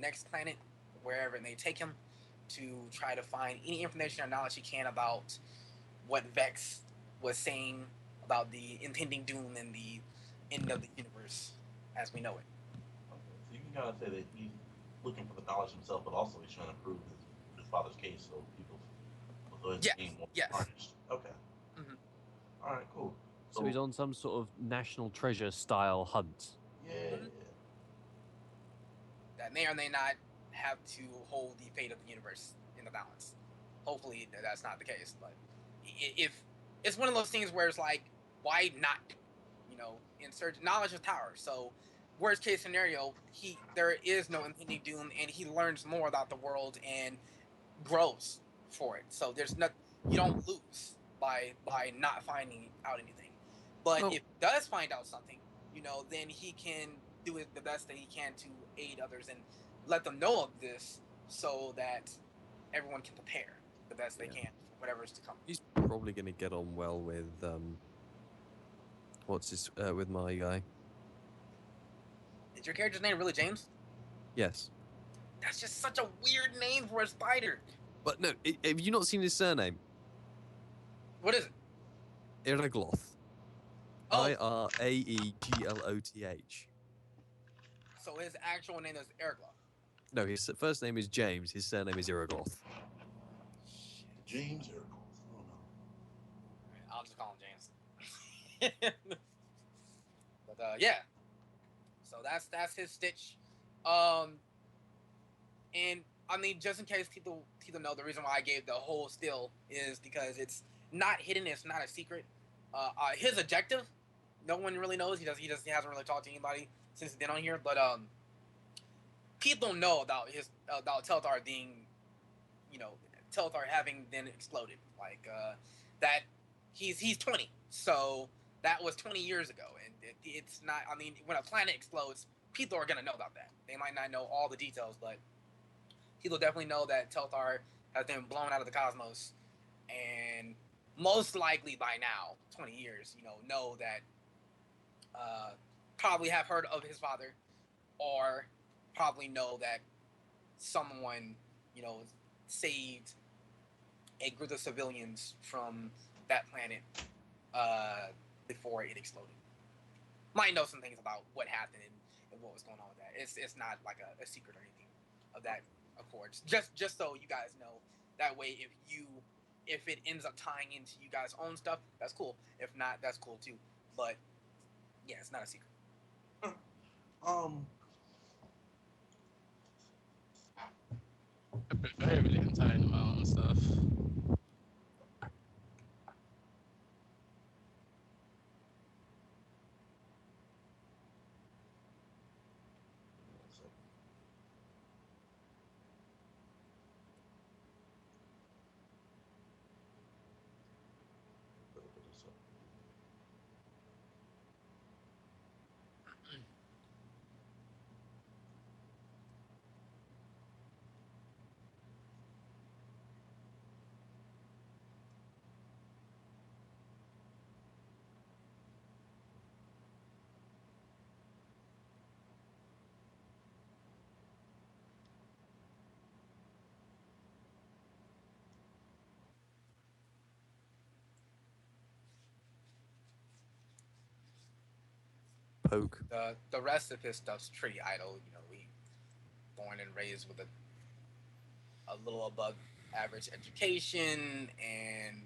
next planet, wherever they take him, to try to find any information or knowledge he can about what Vex was saying about the impending doom and the end of the universe as we know it. Okay, so you can kind of say that he's looking for the knowledge himself, but also he's trying to prove his father's case, so his Yes, name won't be yes. tarnished. Okay. Mm-hmm. All right. Cool. So he's on some sort of national treasure style hunt. Yeah. Mm-hmm. That may or may not have to hold the fate of the universe in the balance. Hopefully that's not the case, but if it's one of those things where it's like, why not? You know, insert knowledge of power. So, worst case scenario, there is no impending doom, and he learns more about the world and grows for it. So there's not you don't lose by not finding out anything. But if he does find out something, you know, then he can do it the best that he can to aid others and let them know of this, so that everyone can prepare the best they can for whatever's to come. He's probably going to get on well with with my guy. Is your character's name really James? Yes. That's just such a weird name for a spider. But no, have you not seen his surname? What is it? Iragloth. Oh. Iraegloth. So his actual name is Iragloth. No, his first name is James. His surname is Iragloth. James Iragloth. Oh no. I'll just call him James. But yeah. So that's his stitch. And I mean, just in case people know, the reason why I gave the whole still is because it's not hidden. It's not a secret. His objective, no one really knows. He hasn't really talked to anybody since he's been on here. But people know about Telthar being, you know, Telthar having been exploded. Like that, he's 20, so that was 20 years ago, and it's not. I mean, when a planet explodes, people are gonna know about that. They might not know all the details, but people definitely know that Telthar has been blown out of the cosmos, and most likely by now, 20 years, know that, probably have heard of his father, or probably know that someone, saved a group of civilians from that planet before it exploded. Might know some things about what happened and what was going on with that. It's not like a secret or anything of that accord. Just so you guys know. That way, if it ends up tying into you guys' own stuff, that's cool. If not, that's cool too. But yeah, it's not a secret. I prefer heavily untied my own stuff. Poke. The rest of his stuff's pretty idle. We born and raised with a little above average education, and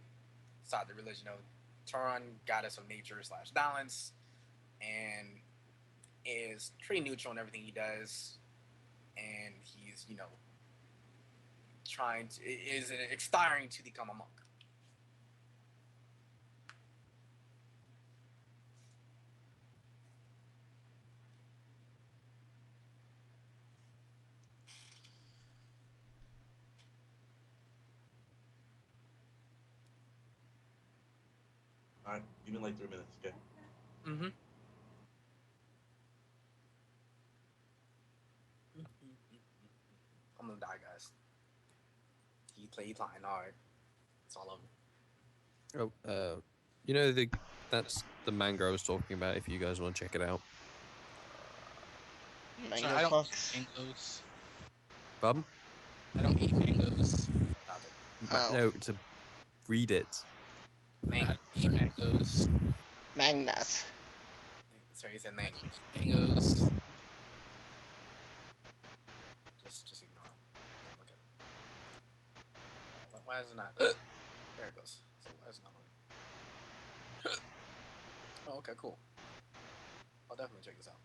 sought the religion of Turan, goddess of nature / balance, and is pretty neutral in everything he does. And he's, is aspiring to become a monk. Alright, give me like 3 minutes, okay? Mm-hmm. I'm gonna die, guys. He played fine. Alright. It's all over. Oh, that's the manga I was talking about, if you guys want to check it out. I don't mangoes. Pardon? I don't eat mangoes. Topic. Oh. No, to read it. Man. I don't eat mangoes. Magnus. Sorry, you said man. Mangoes. Just ignore him. Don't look at him. Why is it not? There it goes. So why is it not on? Oh, okay, cool. I'll definitely check this out.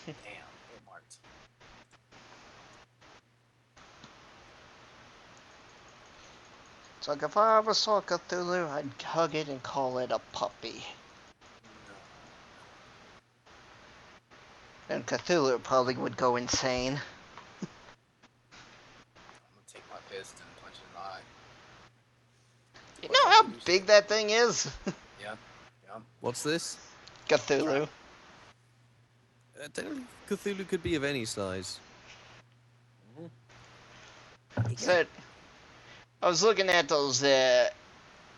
Damn, it marked. It's like if I ever saw Cthulhu, I'd hug it and call it a puppy. No. And Cthulhu probably would go insane. I'm gonna take my fist and punch it in the eye. You know how big that thing is? Yeah. What's this? Cthulhu. Technically, Cthulhu could be of any size. So, I was looking at those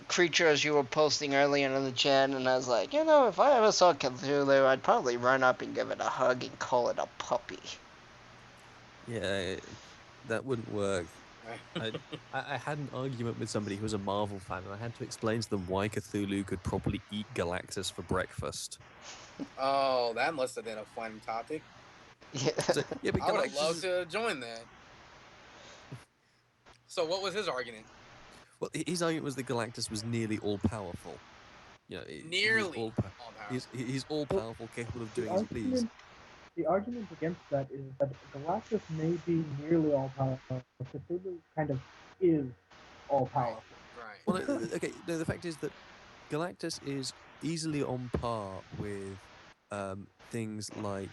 creatures you were posting earlier in the chat, and I was like, you know, if I ever saw Cthulhu, I'd probably run up and give it a hug and call it a puppy. Yeah, that wouldn't work. I had an argument with somebody who was a Marvel fan, and I had to explain to them why Cthulhu could probably eat Galactus for breakfast. Oh, that must have been a fun topic. Yeah. So, yeah, but I would have Galactus loved to join that. So what was his argument? Well, his argument was that Galactus was nearly all-powerful. You know, Nearly he's all-powerful, capable of doing as he please. The argument against that is that Galactus may be nearly all powerful, but Cthulhu kind of is all powerful. Right. Well, okay, no, the fact is that Galactus is easily on par with things like,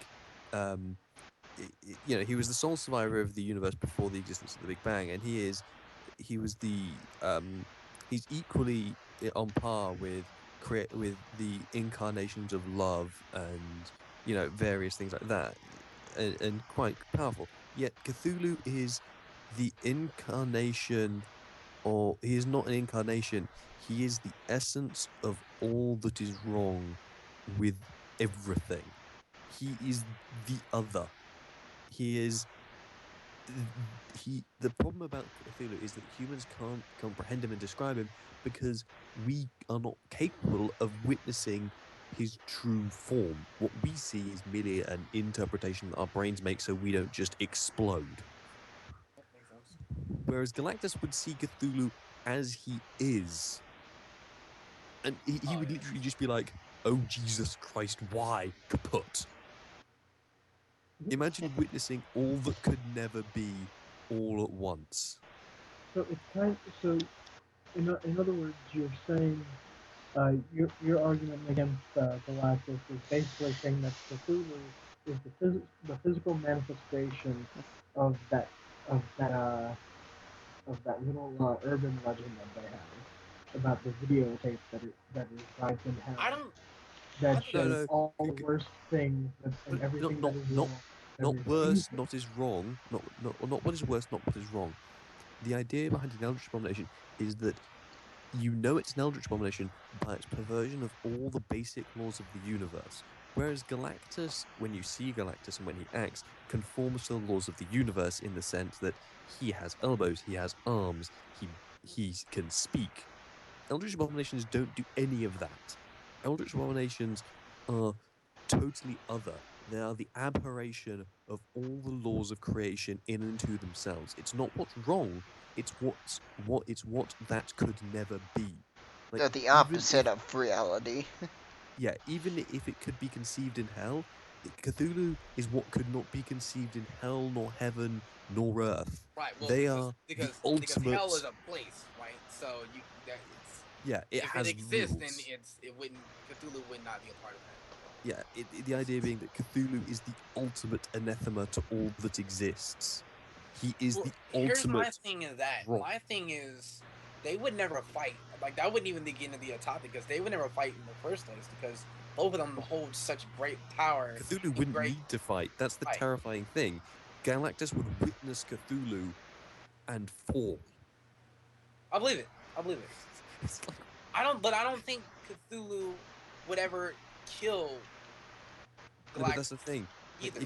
you know, he was the sole survivor of the universe before the existence of the Big Bang, and he's equally on par with the incarnations of love and, you know, various things like that, and quite powerful. Yet Cthulhu is the incarnation, or he is not an incarnation. He is the essence of all that is wrong with everything. He is the other. He is. The problem about Cthulhu is that humans can't comprehend him and describe him because we are not capable of witnessing his true form. What we see is merely an interpretation that our brains make so we don't just explode. Whereas Galactus would see Cthulhu as he is. And he would literally just be like, oh, Jesus Christ, why? Kaput. Imagine witnessing all that could never be all at once. So it's in other words, you're saying your argument against Galactus is basically saying that Cthulhu is the physical manifestation of that little urban legend that they have about the videotape that resides in hell. I don't. That shows all the worst things and everything that is wrong. Not worse, not is wrong. Not what is worse, not what is wrong. The idea behind an Eldritch Abomination is that you know it's an Eldritch Abomination by its perversion of all the basic laws of the universe. Whereas Galactus, when you see Galactus and when he acts, conforms to the laws of the universe in the sense that he has elbows, he has arms, he can speak. Eldritch Abominations don't do any of that. Eldritch Abominations are totally other. They are the aberration of all the laws of creation in and to themselves. It's not what's wrong. It's what that could never be. Like, they're the opposite of reality. Yeah, even if it could be conceived in hell, Cthulhu is what could not be conceived in hell, nor heaven, nor earth. Right. Well, they are because the ultimate. Because hell is a place, right? So it has it exists, rules. then Cthulhu would not be a part of that. Yeah, the idea being that Cthulhu is the ultimate anathema to all that exists. He is the ultimate. Here's my thing is that wrong. my thing is they would never fight. Like that wouldn't even begin to be a topic because they would never fight in the first place because both of them hold such great power. Cthulhu wouldn't need to fight. That's the terrifying thing. Galactus would witness Cthulhu and fall. I believe it. It's like, I don't think Cthulhu would ever kill No, but that's the Galactus thing. Like, either.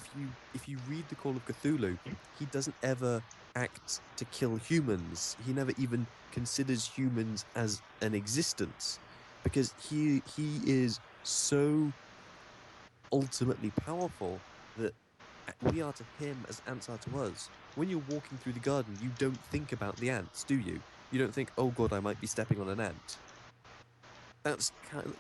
if you read the Call of Cthulhu, he doesn't ever act to kill humans. He never even considers humans as an existence, because he is so ultimately powerful that we are to him as ants are to us. When you're walking through the garden, you don't think about the ants, do you? You don't think, oh god, I might be stepping on an ant. That's kind of,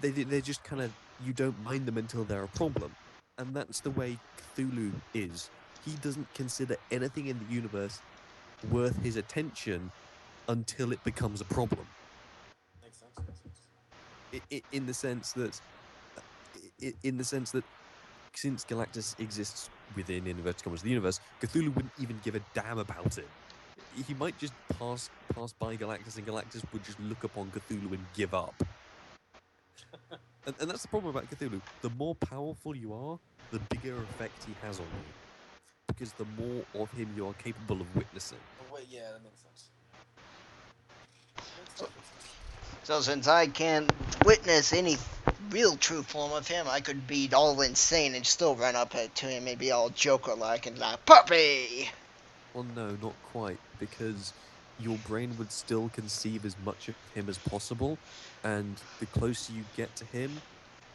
they're just kind of, you don't mind them until they're a problem. And that's the way Cthulhu is. He doesn't consider anything in the universe worth his attention until it becomes a problem. Makes sense. Makes sense. In the sense that, in the sense that, since Galactus exists within inverted commas the universe, Cthulhu wouldn't even give a damn about it. He might just pass by Galactus, and Galactus would just look upon Cthulhu and give up. And that's the problem about Cthulhu. The more powerful you are, the bigger effect he has on you, because the more of him you are capable of witnessing. Yeah, that makes sense. So since I can't witness any real true form of him, I could be all insane and still run up to him and be all Joker-like and like, puppy! Well, no, not quite, because your brain would still conceive as much of him as possible, and the closer you get to him,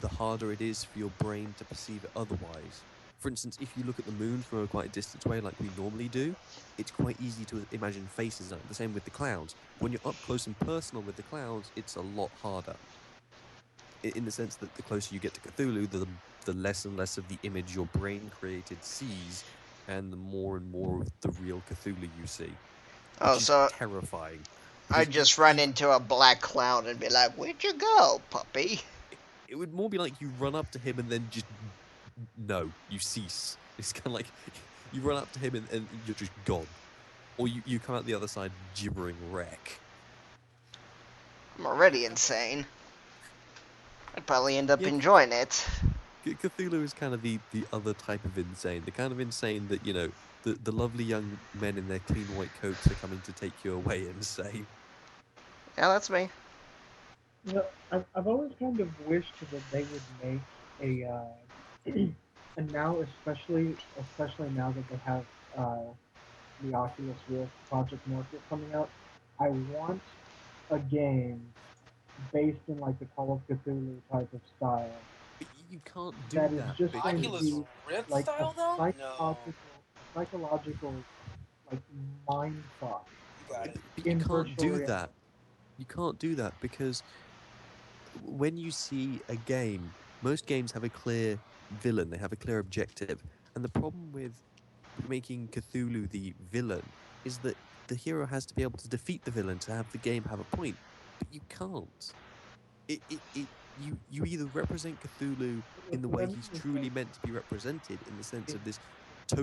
the harder it is for your brain to perceive it otherwise. For instance, if you look at the moon from a quite distant way like we normally do, it's quite easy to imagine faces. The same with the clouds. When you're up close and personal with the clouds, it's a lot harder. In the sense that the closer you get to Cthulhu, the less and less of the image your brain created sees, and the more and more of the real Cthulhu you see. Oh, Which is so terrifying. I'd Because just run into a black cloud and be like, where'd you go, puppy? it would more be like you run up to him and then just, no, you cease. It's kind of like you run up to him and you're just gone. Or you come out the other side gibbering wreck. I'm already insane. I'd probably end up Yeah, enjoying it. Cthulhu is kind of the other type of insane. The kind of insane that, you know, the lovely young men in their clean white coats are coming to take you away insane. Yeah, that's me. You know, I've always kind of wished that they would make and now especially now that they have the Oculus Rift Project Morpheus coming out, I want a game based in like the Call of Cthulhu type of style But you can't do that is that just going to because Oculus be Rift like style though? No. a psychological like mind fuck You got it. but you in can't virtual do reality. that. You can't do that because when you see a game, most games have a clear villain, they have a clear objective. And the problem with making Cthulhu the villain is that the hero has to be able to defeat the villain to have the game have a point. But you can't. You either represent Cthulhu in the What way I mean he's is truly like meant to be represented, in the sense it, of this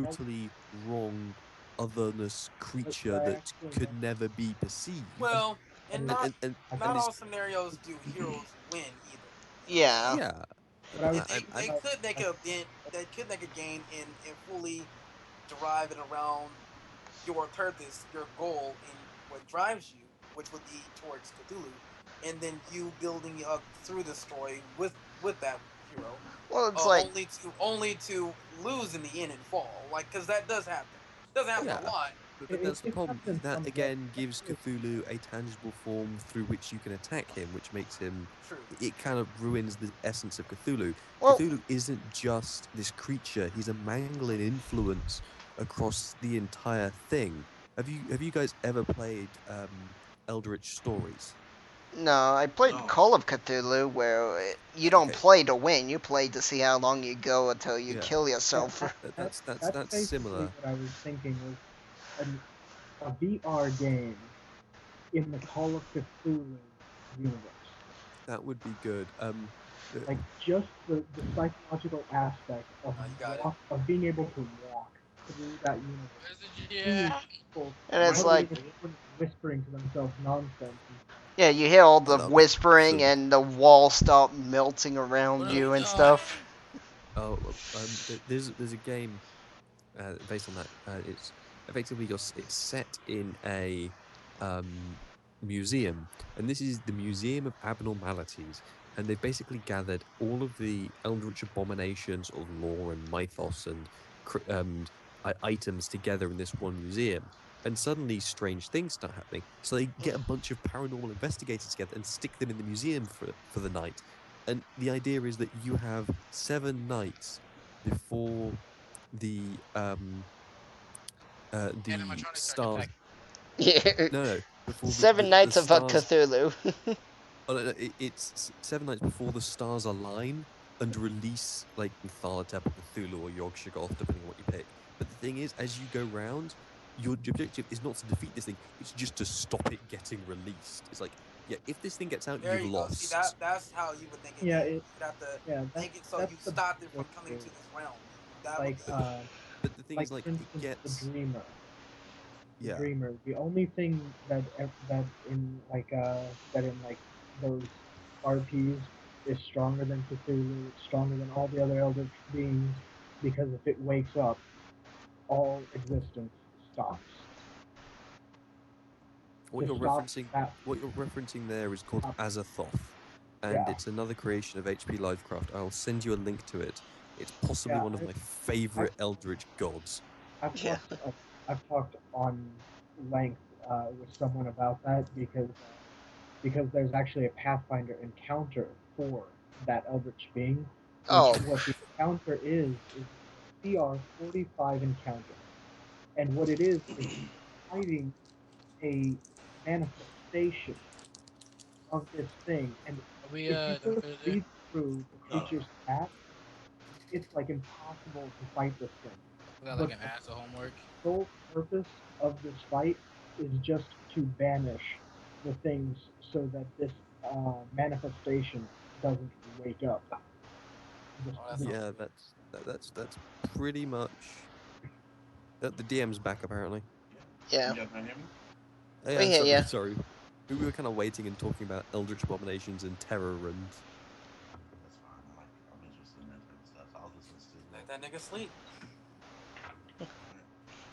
what, totally wrong otherness what creature I that actually could meant never be perceived. Well, and is And not this, all scenarios do heroes win either. You know what I Yeah. mean? yeah, what I was They I could make they could make a game and fully derive it around your purpose, your goal, and what drives you, which would be towards Cthulhu, and then you building up through the story with that hero, Well, it's like, only to lose in the end and fall, like because that does happen. Doesn't happen a yeah. lot. But that's the it's problem. happened in That some games. again gives Cthulhu a tangible form through which you can attack him, which makes him. True. It kind of ruins the essence of Cthulhu. well, Cthulhu isn't just this creature; he's a mangling influence across the entire thing. Have you guys ever played Eldritch Stories? no, I played No. Call of Cthulhu where you don't Okay, play to win, you play to see how long you go until you yeah, kill Yeah, yourself. that's that's basically similar. what I was thinking was a VR game in the Call of Cthulhu universe. That would be good. Uh, Like just the psychological aspect You got it. of being able to walk through that universe. Seeing Yeah. people And it's Right. huddling like, and whispering to themselves nonsense. yeah, you hear all the that'd be whispering awesome. and the walls start melting around Oh you and god. stuff. Oh, there's a game based on that. It's effectively it's set in a um museum, and this is the Museum of Abnormalities. And they've basically gathered all of the Eldritch abominations of lore and mythos and items together in this one museum. And suddenly, strange things start happening. So they get a bunch of paranormal investigators together and stick them in the museum for the night. And the idea is that you have 7 nights before the Animatronics start stars. attacking. Yeah. No, before Seven the Nights of stars. Cthulhu. Oh, no, it's 7 nights before the stars align and release like Nyarlathotep or Cthulhu or Yog-Sothoth, depending on what you pick. But the thing is, as you go round, your objective is not to defeat this thing; it's just to stop it getting released. It's like, yeah, if this thing gets out, There you've you go. See lost. that's how you would think it Yeah, game. it You'd have to yeah make it so that's you the stopped it from best coming way to to this realm. That would like be But the thing like is, like, for it instance gets the yeah. dreamer. The only thing that that in like those RPs is stronger than Cthulhu. It's stronger than all the other eldritch beings because if it wakes up, all existence stops. What To you're stop referencing, that, what you're referencing there is called stop, Azathoth, and yeah, it's another creation of H.P. Lovecraft. I'll send you a link to it. It's possibly yeah. one of my I, favorite Eldritch gods. I've Yeah. talked I've talked on length with someone about that because there's actually a Pathfinder encounter for that Eldritch being, which Oh. what the encounter is a CR 45 encounter, and what it is fighting a manifestation of this thing, and Are we if you done sort of for the day? read through the No, creature's stats, it's like impossible to fight this thing. We got like But an ass of homework. sole purpose of this fight is just to banish the things so that this manifestation doesn't wake up. This, oh, that this, sounds Yeah, good. that's pretty much. The DM's back apparently. Yeah. You guys not hear me? Oh, yeah, We hear sorry, ya. sorry. We were kind of waiting and talking about Eldritch abominations and terror and. That's fine. I'm interested in that type of stuff. So I'll just listen to it. Let that nigga sleep.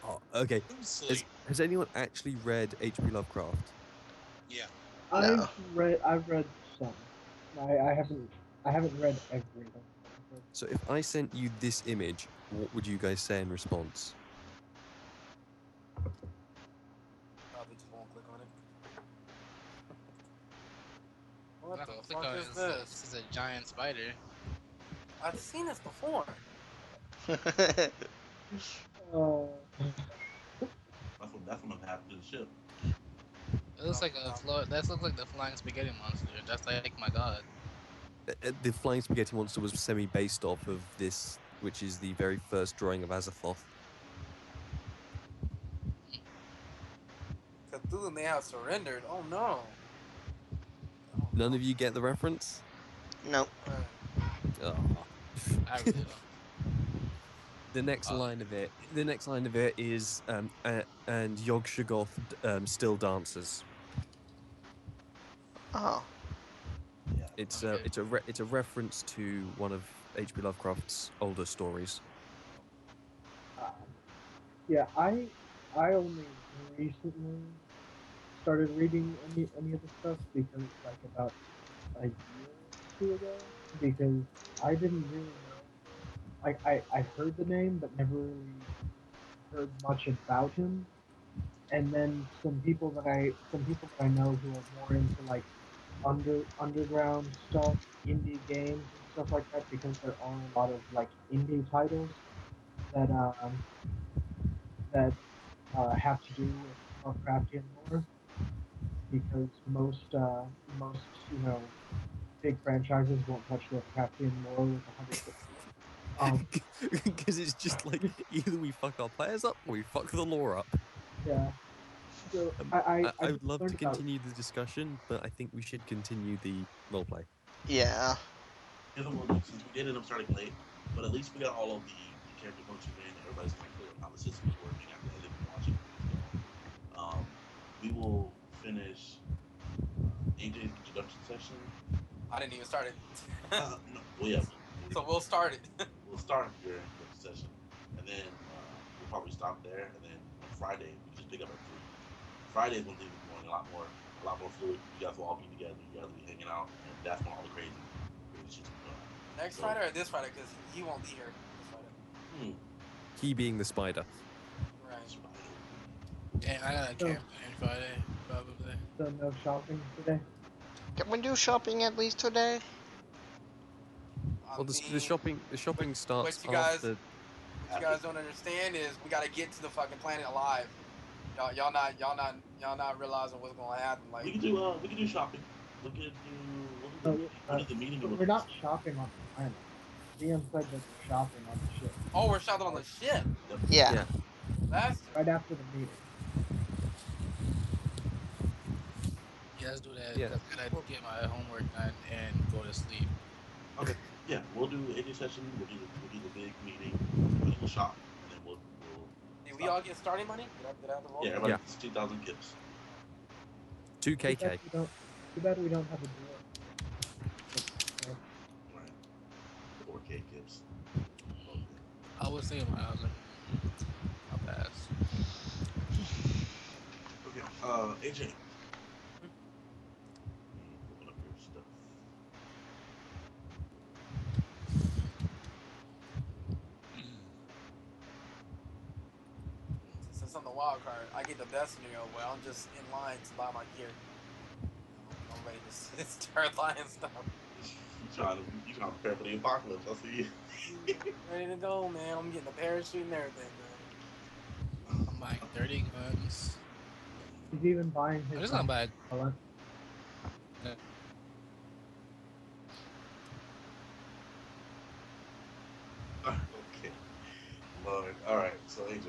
Oh, okay. Who's sleep? Has anyone actually read H.P. Lovecraft? Yeah. No. I've read some. I haven't read everything. So if I sent you this image, what would you guys say in response? Probably just won't click on it. I'm What not the gonna click fuck on it. is This this? is a giant spider. I've seen this before. That's when I'm happened to the ship. It looks like a that looks like the flying spaghetti monster. That's like my god. The flying spaghetti monster was semi-based off of this, which is the very first drawing of Azathoth. Cthulhu may have surrendered. Oh no. Oh, None no. of you get the reference? Nope. Oh. I really don't. The next line of it is and Yog-Sothoth still dances. Oh. Yeah. Okay. It's a reference to one of H.P. Lovecraft's older stories. Yeah, I only recently started reading any of the stuff because like about a year or two ago because I didn't really know. Like I heard the name but never really heard much about him. And then some people that I know who are more into like underground stuff, indie games and stuff like that because there are a lot of like indie titles that that have to do with Lovecraftian lore because most big franchises won't touch Lovecraftian lore with 100%. Because it's just like either we fuck our players up or we fuck the lore up. Yeah. So I I just would love to learned about continue the discussion, but I think we should continue the roleplay. Yeah. Here's what we'll do. Since we did end up starting late, but at least we got all of the character motion in. Everybody's kind of clear on how the system is working after editing and watching videos go. We will finish AJ's introduction session. I didn't even start it. No, well, yeah. So we'll start it. We'll start your introduction session, and then we'll probably stop there. And then on Friday, we just pick up at 3. Friday is when things are going a lot more a lot more fluid. You guys will all be together. You guys will be hanging out, and that's when all the crazy shit's going on. Next So- Friday or this Friday? Because he won't be here this Friday. He being the spider. Right. Damn, I got a So- campaign Friday, probably. So no shopping today. Can we do shopping at least today? I Well, the mean, shopping starts what you guys- after. What you guys don't understand is we gotta get to the fucking planet alive. Y'all not realizing what's gonna happen. We Like, can do shopping. We can do what is the meeting? But we're not shopping on the planet. DM said that we're shopping on the ship. oh, we're shopping on the ship. Yeah. Yeah. That's Right after the meeting. Yeah, let's do that. Yeah. Cause I gotta get my homework done and go to sleep. Okay. Yeah, we'll do AJ session. We'll do the big meeting. We'll shop, and then we'll did we all get starting money? Did I have to roll? yeah, everybody Yeah. gets 2,000 kips. 2KK. Too bad we don't have a door. Right. 4K kips. Okay. I was thinking about it. I'll pass. Okay. AJ. Open up your stuff. Since I'm the wild card, I get the best scenario where I'm just in line to buy my gear. I'm ready to start buying stuff. You trying to prepare for the apocalypse? I see you. Ready to go, man. I'm getting a parachute and everything, man. I'm buying 30 guns. He's even buying his. I'm just gonna buy. Hello? Okay. Lord. All right. So AJ,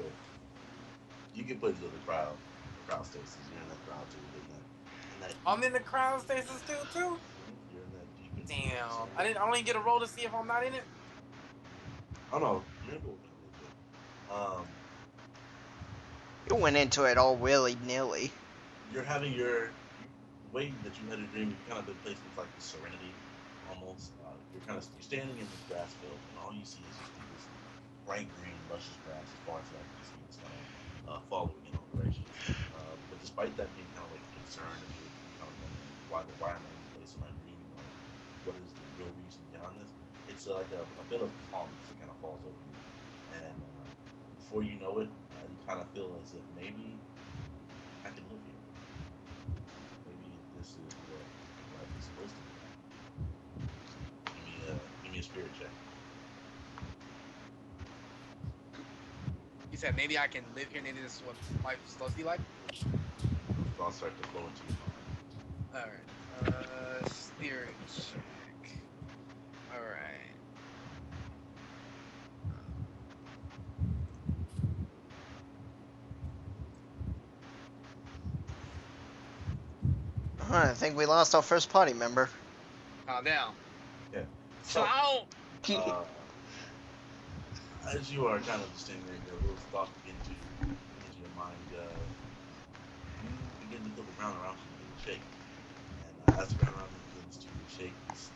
you can put into the crowd stasis. You're in that crowd too. I'm in the crowd stasis too. You're in that deep. Damn. I don't even get a roll to see if I'm not in it. Oh no, you're in the You went into it all willy nilly. you're having your way that you had a dream. You kind of been placed with like the serenity, almost. You're standing in this grass field, and all you see is just this bright green, luscious grass as far as I can see. It's kind of following in all directions. But despite that being kind of like a concern, if you're kind of wondering why am I in this place? Am I dreaming? Like, what is the real reason behind this? It's like a bit of calmness that kind of falls over you, and before you know it, you kind of feel as if maybe I can live here. Maybe this is what life is supposed to be. Give me a spirit check. You said maybe I can live here. Maybe this is what life is supposed to be like. I'll start to flow into your mind. Alright. Spirit check. Alright. I think we lost our first party member. Calm down. Yeah. Chill out. As you are kind of just standing there, those thoughts begin to into your mind. You begin to feel the ground around you begin to shake, and as the ground around you begins to shake, this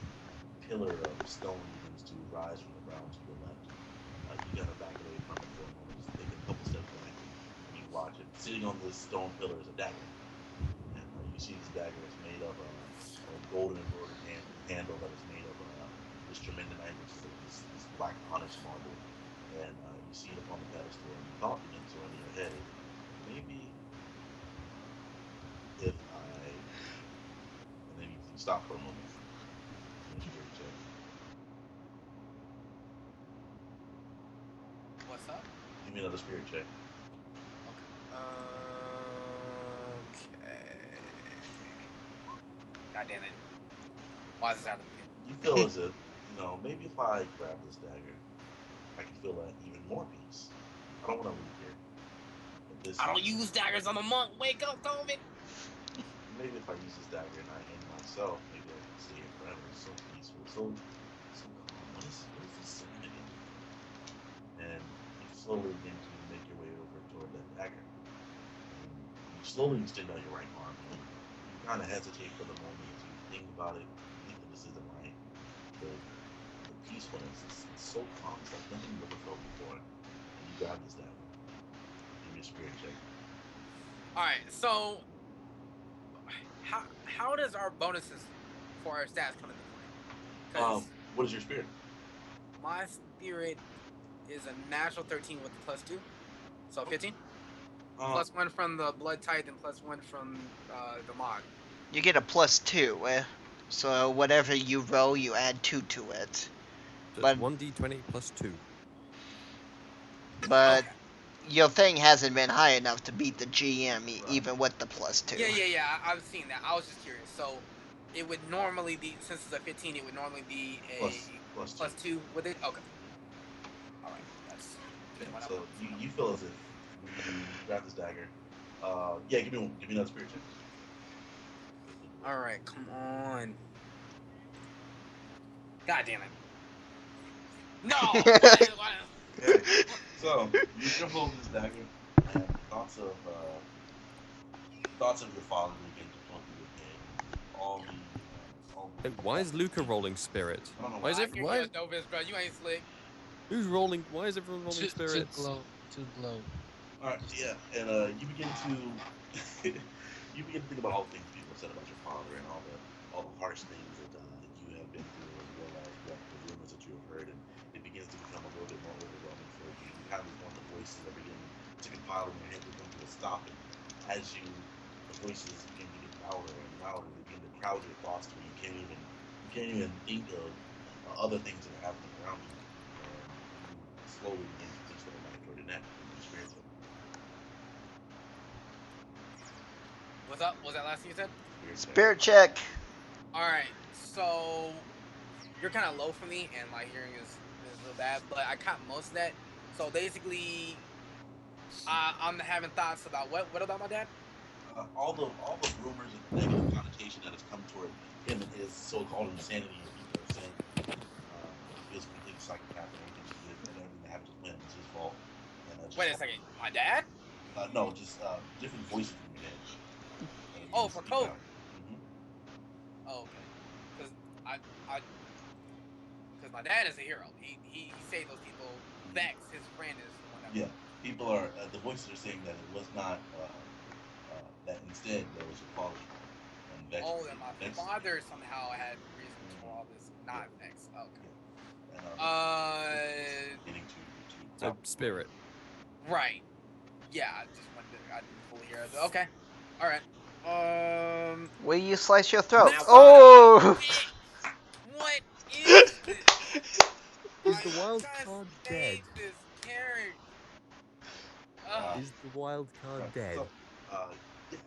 pillar of stone begins to rise from the ground to your left. You gotta back away from it for a moment, just take a couple steps back, and you watch it. Sitting on this stone pillar is a dagger, and you see this dagger is made of a golden embroidered handle that is made of this tremendous this black onyx marble. And you see it upon the pedestal, and the thought begins to run in your head. Maybe if I, and then you stop for a moment. Finish your check. What's up? Give me another spirit check. Okay. God damn it. Why is this happening? You feel as if, maybe if I grab this dagger, I can feel even more peace. I don't want to leave here. But I don't use daggers. I'm a monk. Wake up, COVID. maybe if I use this dagger and I end myself, maybe I can stay here forever. It's so peaceful, so calm. What is this serenity? And you slowly begin to make your way over toward that dagger. And you slowly extend out your right arm. And you kind of hesitate for the moment as you think about it. You think that this isn't right. The peacefulness is so calm. It's like nothing you've ever felt before. And you grab this dagger. Give me a spirit check. Alright, so how does our bonuses for our stats come into play? Because What is your spirit? my spirit is a natural 13 with the +2, so 15. +1 from the blood type and +1 from the mod. You get a +2, so whatever you roll, you add 2 to it. So But- it's 1d20 plus 2. But Okay. your thing hasn't been high enough to beat the GM, even with the +2. Yeah. I've seen that. I was just curious. So it would normally be, since it's a 15, it would normally be a +2 with it. Okay. All right. That's. Okay, so you feel as if when you grab this dagger. Yeah, give me another spirit check. All right, come on. God damn it. No. Okay, so you're holding this dagger, and thoughts of your father begin to flood through your head. All Hey, why is Luca rolling spirit? I don't know Why is why. it? You're Why? a dopest, bro. You ain't slick. Who's rolling? Why is everyone rolling To spirits? glow. To glow. All right, yeah, and you begin to think about all the things people said about your father and all the harsh things that you have been through, as well as what the rumors that you have heard, and it begins to become a little bit more overwhelming for you. You have these wonderful voices that begin to compile in your head to come to a stop, and as the voices begin to get louder and louder, they begin to crowd your thoughts to where you can't even think of other things that are happening around you, and you slowly begin to reach that life toward the neck and you experience it. What's up? What was that last thing you said? Spirit check. All right. So you're kind of low for me, and my hearing is real bad, but I caught most of that. So basically, I'm having thoughts about what? What about my dad? All the rumors and the negative connotation that has come toward him and his so-called insanity, and people are saying he was a complete psychopath and everything that happened to him is his fault. And, Wait a second. My dad? No, just different voices in your head. Oh, for COVID. Mm-hmm. Oh, okay. Because because my dad is a hero. He saved those people. Vex, his friend, is whatever. Yeah, people are the voices are saying that it was not that instead there was your father's fault. And Vex Then my father somehow had reasons for all this, not Vex. Okay. And, getting to spirit. Right. Yeah, I just wanted to, I didn't fully hear it. Okay. All right. Will you slice your throat? Now Oh! what is this? Is the wild card dead? This character. Is the wild card right, dead? So, yeah,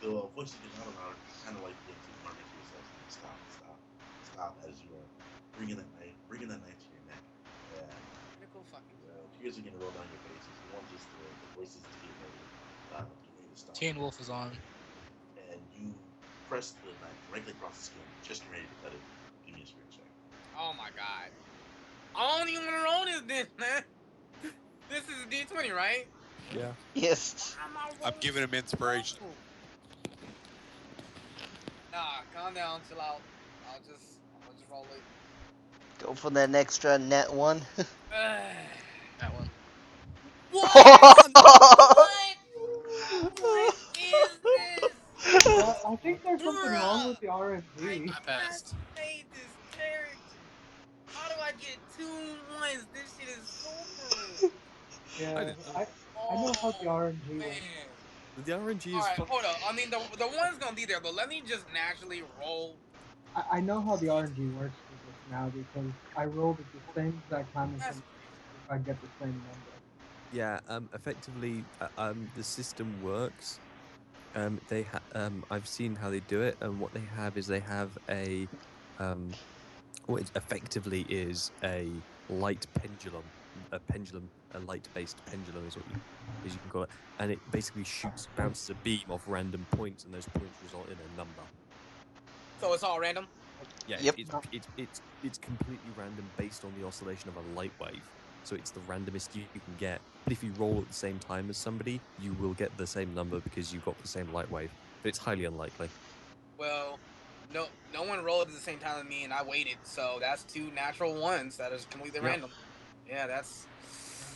the voices get louder and louder, kind of like begin to murmur to yourself, stop, as you are bringing that knife to your neck. Tears are gonna roll down your faces. You want just the voices to get ready to stop. Teen Wolf is on. And you press the knife directly across the skin, just ready to cut it. Give me a spirit check. Oh my god. I don't even want to roll this, man. This is a D20, right? Yeah. Yes. I'm giving him inspiration. Nah, calm down, chill out. I'm gonna just roll it. Go for that extra net one. That one. What? What is this? I think there's something wrong with the RNG. I passed. Hate this character. How do I get 2 ones? This shit is super. Yeah, I know how the RNG man. works. The RNG is. Alright, hold up. I mean, the one's gonna be there, but let me just naturally roll. I know how the RNG works for this now because I rolled at the same exact time as if I get the same number. Yeah. Effectively, the system works. I've seen how they do it, and what they have is they have a, what it effectively is a light pendulum, a light-based pendulum is what you can call it, and it basically bounces a beam off random points, and those points result in a number. So it's all random? Yeah, Yep. it's completely random based on the oscillation of a light wave. So it's the randomest you can get. But if you roll at the same time as somebody, you will get the same number because you've got the same light wave. But it's highly unlikely. Well, no one rolled at the same time as me, and I waited. So that's 2 natural ones. That is completely random. Yeah, that's.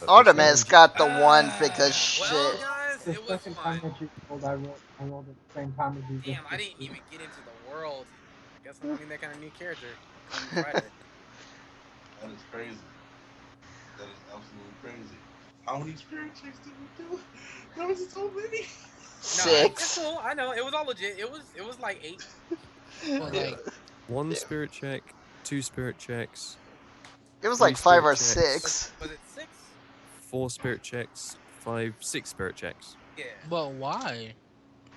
Artemis got the one because Well, shit. guys, the it was second fun. time that you rolled, I rolled at the same time as you. Damn, I didn't even get into the world. I guess I'm running that kind of new character come Friday. That is crazy. That is absolutely crazy. How many spirit checks did we do? There was so many. Nah, it's 6. cool. I know it was all legit. It was like 8. Well, It, like, One spirit check, 2 spirit checks, it was 3 like 5 spirit or checks, Was 6. was it 6? 4 spirit checks, 6 spirit checks. Yeah. but why?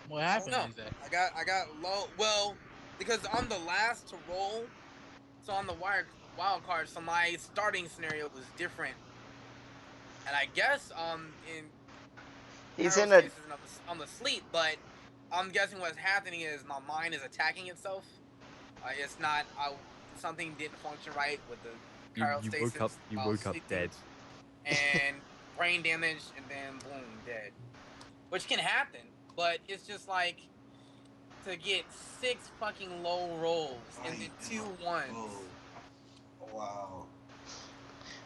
What I don't happened know. exactly? I got low. Well, because I'm the last to roll, so on the wild card, so my starting scenario was different. And I guess in He's Harold's in a. case is on the sleep, but I'm guessing what's happening is my mind is attacking itself. It's not. Something didn't function right with the You woke up. cryostasis You while woke up sleeping, dead. and brain damage, and then boom, dead. Which can happen, but it's just like to get 6 fucking low rolls and then Right in 2 the ones. oh, wow.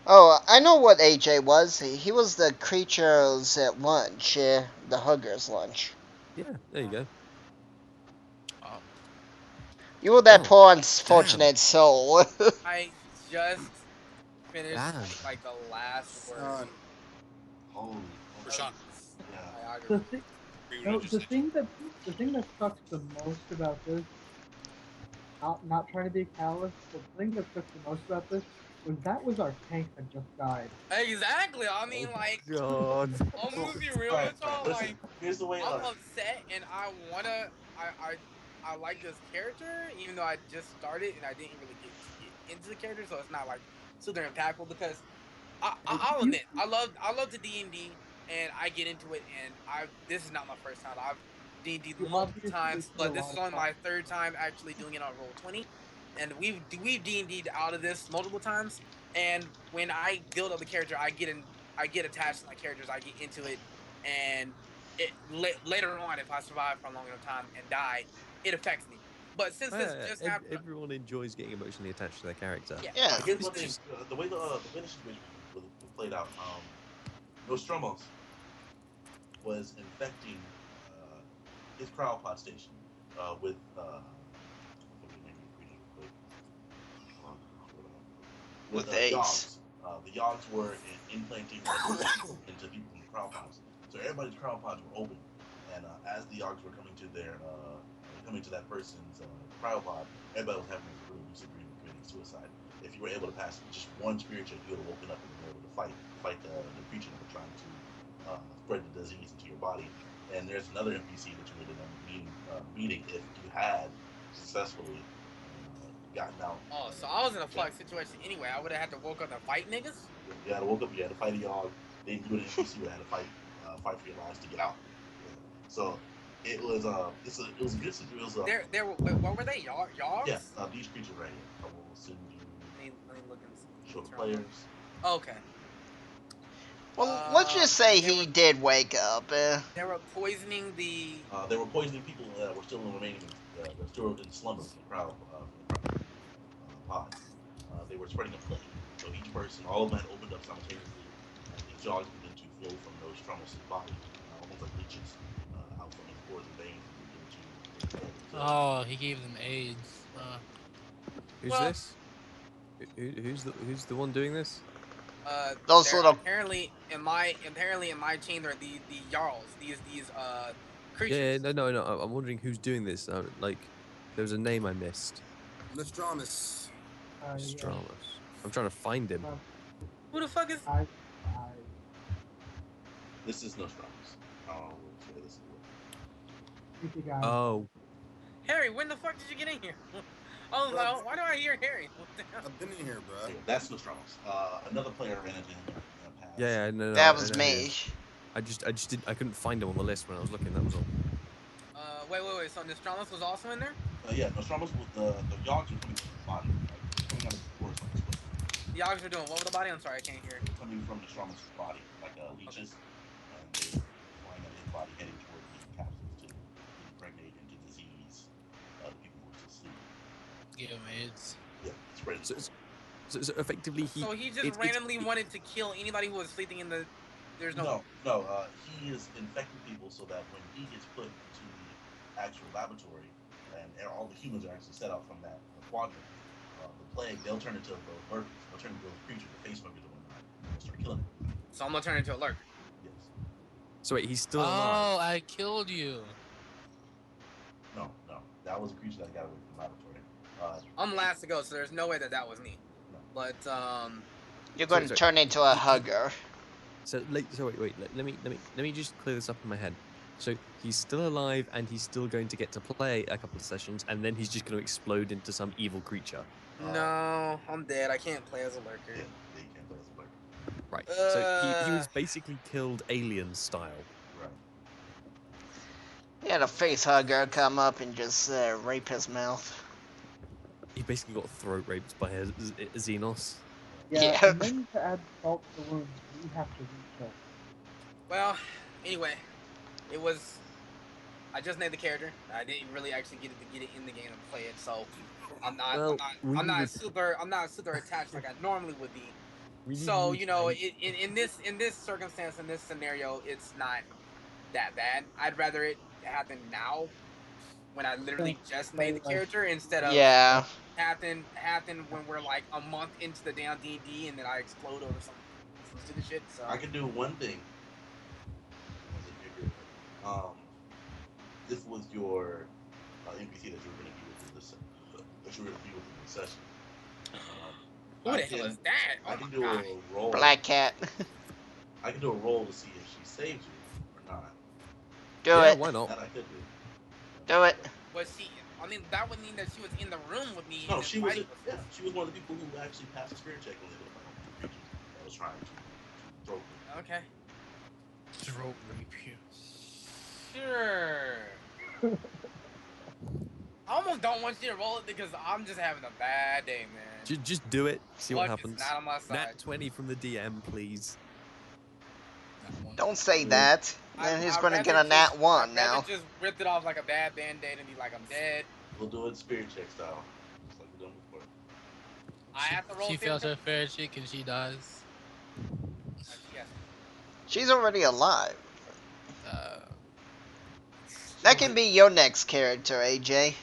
Oh, I know what AJ was. He was the creatures at lunch, the huggers lunch. Yeah, there you go. Oh, You were that Oh, poor unfortunate soul. I just finished Damn. like the last word. Son, Holy. Rashawn, Yeah. The Biography. thing, reread no, your the section. thing that the thing that sucks the most about this, not trying to be callous, but the thing that sucks the most about this was our tank that just died. Exactly. I mean, like, God. I'm So, gonna be real alright, with y'all. listen. Like, Here's the way. I'm upset, and I wanna. I like this character, even though I just started and I didn't really get into the character, so it's not like super impactful. Because I'll You, admit, I love the D&D, and I get into it, and this is not my first time. I've D&D you multiple obviously times, put a but this lot is of only thought. my third time actually doing it on Roll20, and we've D&D'd out of this multiple times. And when I build up the character, I get attached to my characters. I get into it, and later on, if I survive for a long enough time and die, it affects me. But since this just happened, Everyone enjoys getting emotionally attached to their character. yeah, Yeah. Here's It's one thing. just The way the situation was played out. Nostromos was infecting his cryopod station with with With Ace. yogs. The yogs were implanting into people from the cryopods. So everybody's cryopods were open, and as the yogs were coming to that person's cryopod, everybody was having a really lucid dream of committing suicide. If you were able to pass just one spirit check, you would have woken up and been able to fight the creature that were trying to spread the disease into your body. And there's another NPC that you would end up meeting if you had successfully gotten out. oh, so I was in a fuck situation anyway. I would have had to woke up and fight niggas. You had to woke up. You had to fight a yog. Then you and an NPC would have to fight for your lives to get out. So it was it was a good situation. It was What were they? Yogs? yeah, these creatures right here. I will send you Let me look and see. show the players. Okay. Well, let's just say They he were, did wake up. they were poisoning the. They were poisoning people that were still remaining. They're still in slumber from the crowd pods. They were spreading a plague. So each person, all of them had opened up simultaneously, and these dogs began to flow from those Stromos' body, almost like leeches, out from his pores and veins, and begin to inflame. So, oh, he gave them AIDS. who's Well, this? Who's the one doing this? Those They're little. apparently in my chain they're the jarls. These Yeah, creatures. no. I'm wondering who's doing this. Like, there was a name I missed. Nostradamus. Yeah. Stramus. I'm trying to find him. Who the fuck is? I, this is Nostradamus. This is creepy guy. Oh, Harry, when the fuck did you get in here? Oh no, why do I hear Harry? What the hell? I've been in here, bro. that's Nostradamus. Another player ran into him in the past. yeah, no. That I was know who he me. is. I just didn't. I couldn't find him on the list when I was looking. That was all. Wait. So Nostradamus was also in there? Yeah, Nostradamus with the yogs are coming from his body, like coming out of his pores like this. The Yogs were doing what with the body? I'm sorry, I can't hear. Coming from Nostradamus' body, like leeches, and they were flying out of his body, heading toward the capsules to impregnate and to disease the people who were still sleeping. Give him AIDS. Yeah, spread it. So effectively, So he just randomly wanted to kill anybody who was sleeping in the There's no. He is infecting people so that when he gets put into the actual laboratory, and all the humans are actually set out from that quadrant, the plague, they'll turn into those lurkers. They'll turn into those creatures, the face huggers and whatnot. They'll start killing everybody. So I'm gonna turn into a lurker. Yes. So wait, he's still Oh, alive. I killed you. No. That was a creature that got away from the laboratory. I'm last to go, so there's no way that was me. No. But You're going to sorry. turn into a hugger. So wait. Let me just clear this up in my head. So he's still alive and he's still going to get to play a couple of sessions, and then he's just going to explode into some evil creature. no, I'm dead. I can't play as a lurker. Yeah, they can't play as a lurker. Right. So he was basically killed alien style. Right. He had a face hugger come up and just rape his mouth. He basically got throat raped by a Xenos. Yeah, Yeah. and then to add salt to the wound, we have to reach Well, anyway, it was. I just named the character. I didn't really actually get it in the game and play it, so I'm not. Well, I'm not super attached like I normally would be. We So need you know, in this circumstance, in this scenario, it's not that bad. I'd rather it happen now, when I literally just made the character, instead of Yeah. happen when we're like a month into the damn D&D and then I explode over some stupid shit. So I can do one thing. This was your NPC that you were going to be with in this session. who the hell is that? I Oh can my do god! a roll. Black cat. I can do a roll to see if she saves you or not. Do yeah, it. why not? That I could do. Do it. Was she? I mean, that would mean that she was in the room with me. No, and she was. fighting with Yeah, me. she was one of the people who actually passed the spirit check when they looked like creatures that was trying to throw them. Okay. Throat rape you. Sure. I almost don't want you to roll it because I'm just having a bad day, man. Just do it. See what Luck is happens. not on my side. Nat 20 from the DM, please. Don't say that. Then he's going to get a nat 1 I'd now. rather just ripped it off like a bad band-aid and be like, I'm dead. We'll do it spirit check style, just like we've done before. I have to roll. She fails 50. her fair shake and she dies. Yes. She's already alive. Uh, That can be your next character, AJ.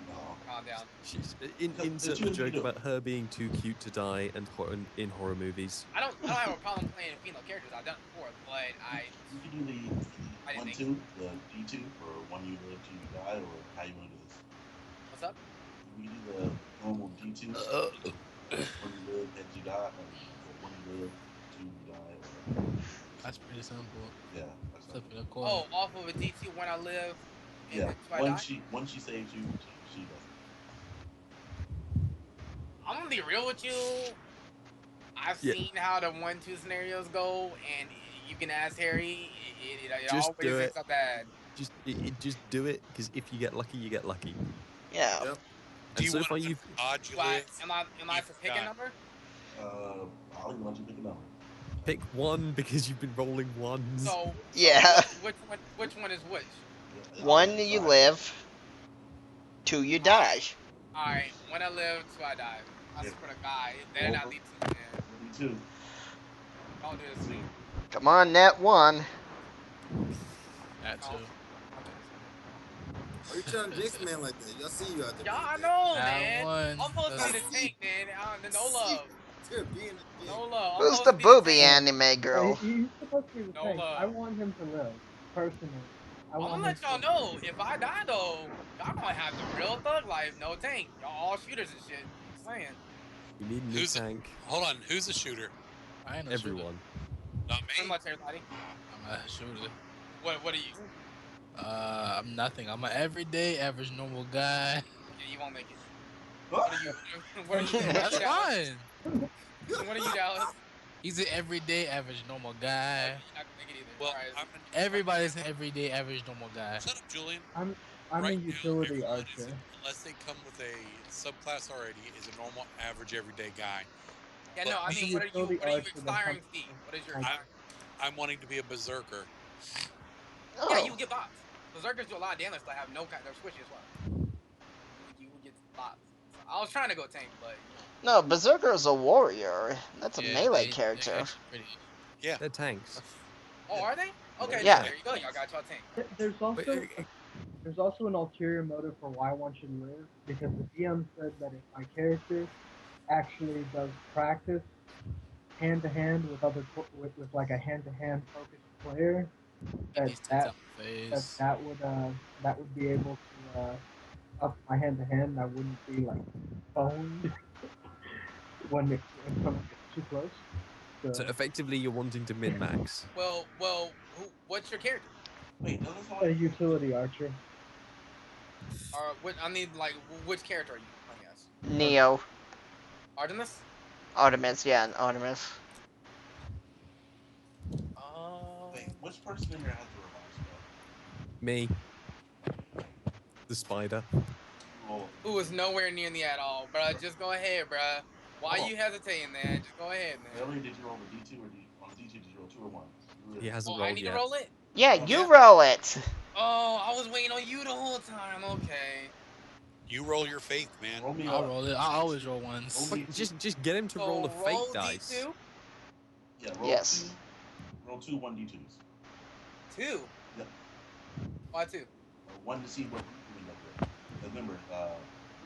No. Calm down. She's That's insert you the and joke Vito. about her being too cute to die and in horror movies. I don't have a problem playing female characters. I've done it before, but I You can do I the didn't 1-2, the D2 for one you live, two you die, or how you want to do this. what's up? We can do the normal D2, one you live and you die, or one you live, two you die, or that's pretty simple. yeah, that's not Flipping a coin. Oh, off of a D2 when I live. And yeah. then do I die? When she saves you, she does. I'm gonna be real with you. I've Yeah. seen how the 1-2 scenarios go, and you can ask Harry. It Just always do ends it. up bad. Just do it, because if you get lucky, you get lucky. Yeah. Yep. And so far, want you've odd you Do I, live? am I to pick a die. number? I'll even let you pick a number. pick one because you've been rolling ones. So Yeah. which one is which? Yeah, 1, you decide. live. 2, you die. All right, when I live, 2 I die. I Yeah. swear to God, it better not lead to man. D2. Don't do this to me. Come on, nat 1. That too. Why you trying to jinx man like that? Y'all see you out there. Yeah, I know, That man. one. I'm supposed to be That's- the tank, man. No love. Dude, being No love. I'm Who's supposed the to be booby tank. anime girl? He's supposed to be the No tank. love. I want him to live, personally. I'm gonna let y'all know, if I die though, y'all gonna have the real thug life, no tank. Y'all all shooters and shit. Just saying. You need a new Who's the- tank. Hold on, who's a shooter? I ain't no shooter. Everyone. Not Pretty me. much everybody. I'm a shooter. What are you? I'm nothing. I'm an everyday, average, normal guy. Yeah, you won't make it. What are you? What are you? That's Dallas? fine. What are you, Dallas? He's an everyday, average, normal guy. You're not gonna make it either. Well, Alright. I'm Everybody's an everyday, average, normal guy. shut up, Julian. I'm Right a now, utility everyone is, archer. unless they come with a subclass already, is a normal, average, everyday guy. Yeah, no. I I'm a mean, what are you? utility What are you archer that aspiring helps to be? What is your? I- I'm wanting to be a berserker. Oh. Yeah, you will get bots. Berserkers do a lot of damage, but have no kind. They're squishy as well. You will get bots. So I was trying to go tank, but No, Berserker is a warrior. That's a Yeah, melee they character. actually pretty. Yeah. They're tanks. Oh, are they? Okay, Yeah. there you go. Y'all got y'all team. There's also an ulterior motive for why one should live, because the DM said that if my character actually does practice hand to hand with with like a hand to hand focused player, that These tits that on my that face. that would be able to up my hand to hand. I wouldn't be like boned when someone gets too close. So effectively, you're wanting to min max. Well, what's your character? Wait, doesn't A somebody utility archer. What I mean, like, which character are you playing as? Neo. Artemis? Artemis, yeah, Artemis. Wait, which person in here has the revive spell? Me. The spider. Roll. Who is nowhere near me at all, bruh. Just go ahead, bruh. Why Oh. you hesitating, man? Just go ahead, man. Earlier, did you roll a D2 or on D2 did you roll 2 or 1? He hasn't Oh, rolled I need yet. to roll it? Yeah, Oh, you yeah. roll it. Oh, I was waiting on you the whole time. Okay. You roll your faith, man. Roll me I'll roll it. I always roll ones. Roll me Just get him to So roll a fate roll dice. D2? Yeah, roll Yes. Roll 2 1d2s. 2? Yep. Why 2? One to see what you end up with. Remember,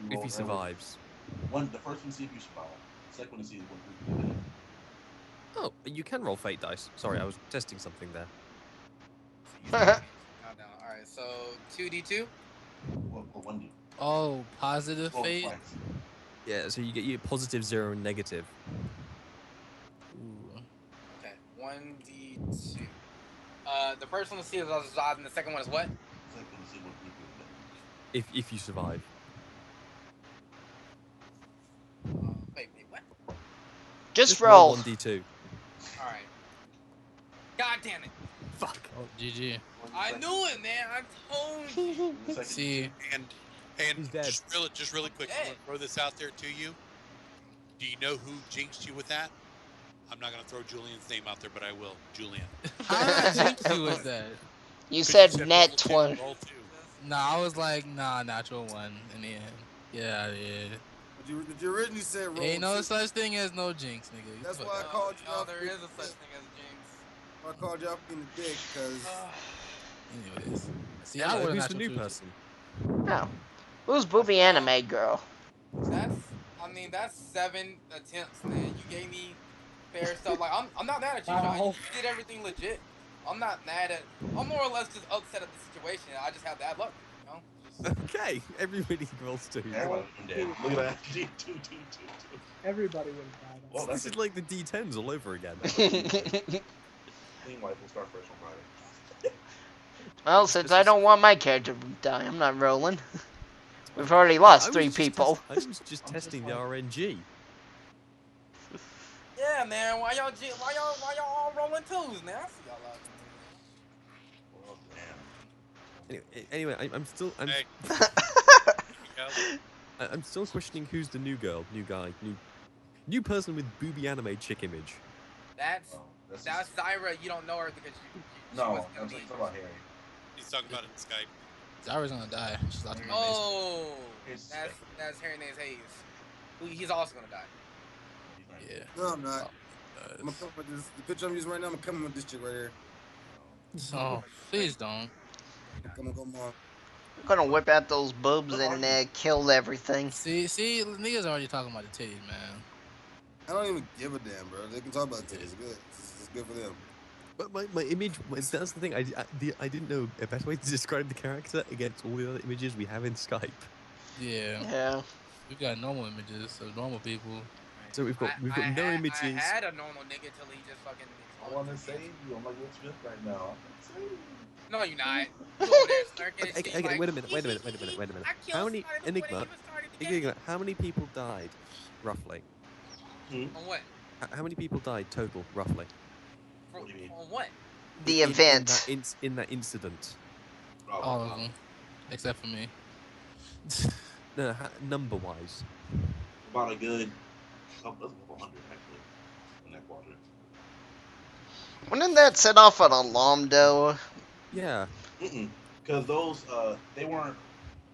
we If rolled he survives. the first one to see if you survive. The second one to see what group you end. Oh, you can roll fate dice. Sorry, I was testing something there. Alright, so 2D2? Well, 1d. Oh, positive Roll fate. twice. Yeah, so you get your positive, 0, and negative. Ooh. Okay, 1D2. The first one to see is Zod, and the second one is what? Second one to see what group you end up. If you survive. Wait, what? Just roll roll. 1d2. Alright. God damn it. Fuck. Oh, GG. I knew it, man. I told you. The second See, And He's dead. just really quick, I want to throw this out there to you. Do you know who jinxed you with that? I'm not going to throw Julian's name out there, but I will. Julian. how did I jinx you with that? You 'Cause said roll net two, 20. roll 2. Nah, I was like, nah, natural one in the end. Yeah, yeah. But you originally said roll Ain't no 2. such thing as no jinx, nigga. That's Fuck why I out. called you No, out. there is a such thing as jinx. I called you out in the dick because Anyways, see, Hello, I would have who's the natural new truth. person? Oh. Who's booby anime girl? That's 7 attempts, man. You gave me fair stuff. Like I'm not mad at you, Sean. Wow. You did everything legit. I'm not mad at. I'm more or less just upset at the situation. I just have bad luck, you know. Just, Okay, everybody rolls 2. Everybody dead. Look at that. 2, 2, 2, 2. Everybody would have died. Well, This that's is like the D10s all over again. Clean life will start fresh on Friday. Well, since I don't want my character to die, I'm not rolling. We've already lost 3 people. I was just testing the RNG. yeah, man. Why y'all all rolling 2s, man? I see y'all out there. Well, damn. Anyway, Hey. I'm still questioning who's the new girl, new guy, new person with booby anime chick image. That's Oh, that's Zyra. You don't know her because she no, wasn't I'm gonna be. talking about Harry. He's talking about it in Skype. Zyra's gonna die. She's out to my base. Oh, Here's that's Harry name's Hayes. He's also gonna die. Yeah. no, I'm not. Oh, I'm gonna come with this. The picture I'm using right now, I'm coming with this chick right here. oh, please don't. Come on, come on. I'm gonna whip out those boobs and kill everything. See, niggas already talking about the titties, man. I don't even give a damn, bro. They can talk about it. It's good. It's good for them. But my image, that's the thing, I didn't know a better way to describe the character against all the other images we have in Skype. Yeah. Yeah. We've got normal images of normal people. So we've got no images. I had a normal nigga till he just fucking. I want to save you. I'm like Will Smith right now. I'm gonna save you. No, you're not. You over there smirking and shit, Okay, like, wait a minute. I killed How many, somebody before they Enigma, even started the game. how many people died, roughly? On what? How many people died total, roughly? For, What do you mean? on what? The event. In that incident. Oh, All of them, except for me. No, number-wise. About a good couple hundred actually in that quadrant. Wouldn't that set off an alarm though? Yeah. Because those they weren't,